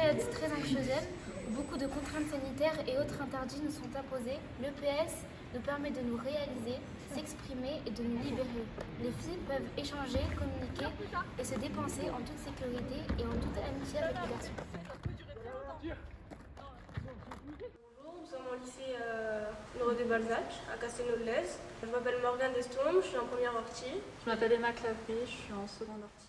période très anxiogène où beaucoup de contraintes sanitaires et autres interdits nous sont imposés, l'EPS nous permet de nous réaliser, s'exprimer et de nous libérer. Les filles peuvent échanger, communiquer et se dépenser en toute sécurité et en toute amitié avec les garçons. Bonjour, nous sommes au lycée Noro de Balzac à Castelnau-de-Lez. Je m'appelle Morgane Destombe, je suis en première ortie. Je m'appelle Emma Claverie, je suis en seconde ortie.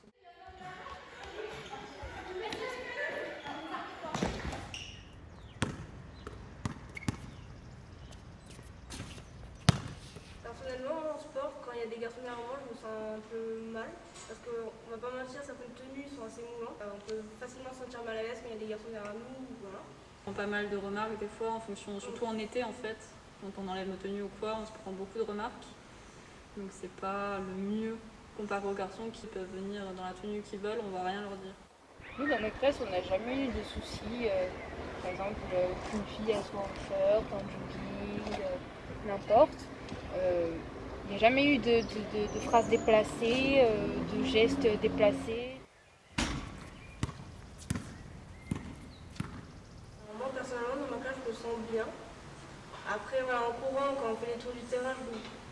Personnellement, en sport, quand il y a des garçons derrière moi, je me sens un peu mal. Parce qu'on va pas mentir, certaines tenues sont assez moulantes. On peut facilement se sentir mal à l'aise quand il y a des garçons derrière nous. Voilà. On prend pas mal de remarques des fois, en fonction, surtout en été en fait. Quand on enlève nos tenues ou quoi, on se prend beaucoup de remarques. Donc c'est pas le mieux comparé aux garçons qui peuvent venir dans la tenue qu'ils veulent, on va rien leur dire. Nous, dans notre classe, on n'a jamais eu de soucis. Par exemple, qu'une fille elle soit en short, en jogging, n'importe. Il n'y a jamais eu de phrases déplacées, de gestes déplacés. Moi, personnellement, dans ma classe, je me sens bien. Après, voilà, en courant, quand on fait les tours du terrain,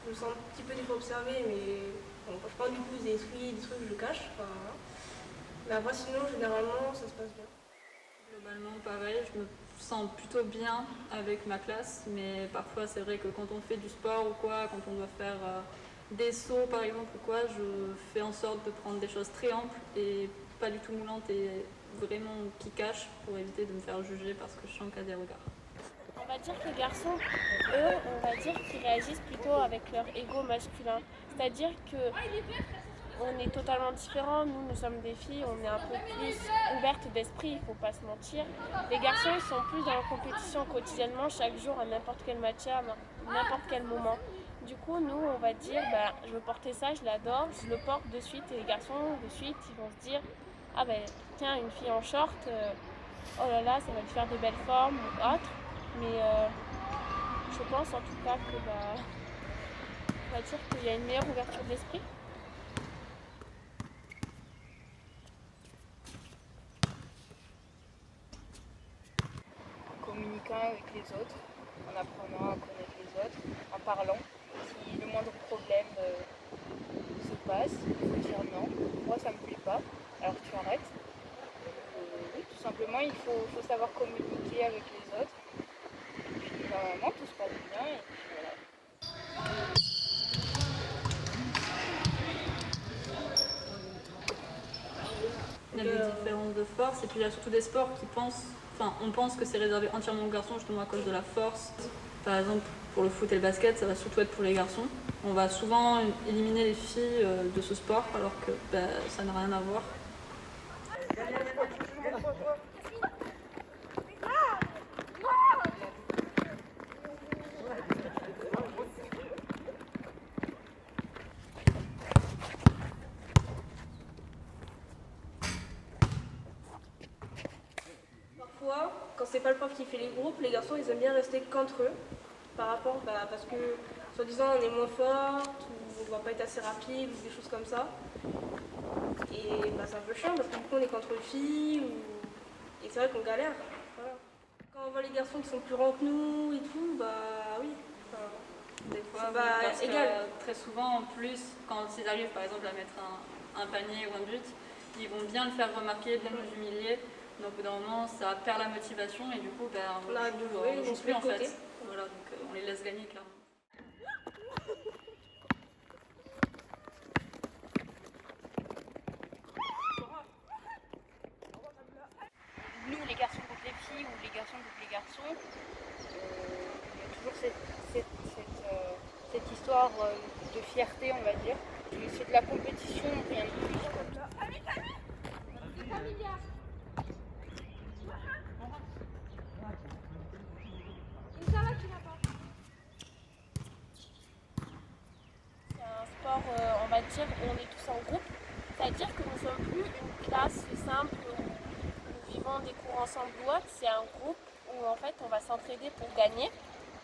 je me sens un petit peu des fois observée, mais bon, quand je prends du pouce, des trucs, je le cache. Enfin, voilà. Mais après, sinon, généralement, ça se passe bien. Globalement, pareil, je me sens plutôt bien avec ma classe, mais parfois c'est vrai que quand on fait du sport ou quoi, quand on doit faire des sauts par exemple ou quoi, je fais en sorte de prendre des choses très amples et pas du tout moulantes et vraiment qui cachent pour éviter de me faire juger parce que je sens qu'il y a des regards. On va dire que les garçons, eux, on va dire qu'ils réagissent plutôt avec leur ego masculin. C'est-à-dire que on est totalement différents. Nous sommes des filles, on est un peu plus ouvertes d'esprit, il ne faut pas se mentir. Les garçons, ils sont plus dans la compétition quotidiennement, chaque jour, à n'importe quelle matière, à n'importe quel moment. Du coup, nous, on va dire, je veux porter ça, je l'adore, je le porte de suite. Et les garçons, de suite, ils vont se dire, tiens, une fille en short, oh là là, ça va lui faire de belles formes ou autre. Mais je pense en tout cas que, on va dire qu'il y a une meilleure ouverture d'esprit. Communiquant avec les autres, en apprenant à connaître les autres, en parlant. Si le moindre problème se passe, il faut dire non. Moi, ça me plaît pas, alors tu arrêtes. Oui, tout simplement, il faut savoir communiquer avec les autres. Et puis, normalement, tout se passe bien. Et puis, voilà. Il y a des différences de force et puis il y a surtout des sports qui on pense que c'est réservé entièrement aux garçons justement à cause de la force. Par exemple, pour le foot et le basket, ça va surtout être pour les garçons. On va souvent éliminer les filles de ce sport alors que ça n'a rien à voir. Parfois, quand c'est pas le prof qui fait les groupes, les garçons ils aiment bien rester qu'entre eux par rapport, parce que soi-disant on est moins forte ou on va pas être assez rapide ou des choses comme ça. Et c'est un peu chiant parce que du coup on est qu'entre filles et c'est vrai qu'on galère. Voilà. Quand on voit les garçons qui sont plus grands que nous et tout, oui. Des fois, parce égal. Que très souvent en plus, quand ils arrivent par exemple à mettre un panier ou un but, ils vont bien le faire remarquer, bien nous humilier. Donc au bout d'un moment, ça perd la motivation et du coup, on arrête de jouer, on joue plus en côté. fait. Voilà, donc on les laisse gagner clairement. Nous, les garçons contre les filles ou les garçons contre les garçons, il y a toujours cette histoire de fierté, on va dire. C'est de la compétition, rien de plus. C'est un sport, on va dire, où on est tous en groupe. C'est-à-dire que nous ne sommes plus une classe simple où nous vivons des cours ensemble ou autre. C'est un groupe où en fait on va s'entraider pour gagner.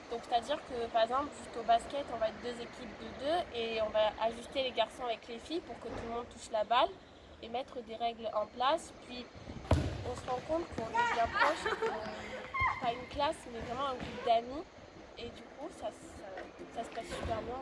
Donc c'est-à-dire que par exemple, juste au basket, on va être deux équipes de deux et on va ajuster les garçons avec les filles pour que tout le monde touche la balle et mettre des règles en place. Puis on se rend compte qu'on est bien proches, pas une classe, mais vraiment un groupe d'amis. Et du coup, ça se passe super bien.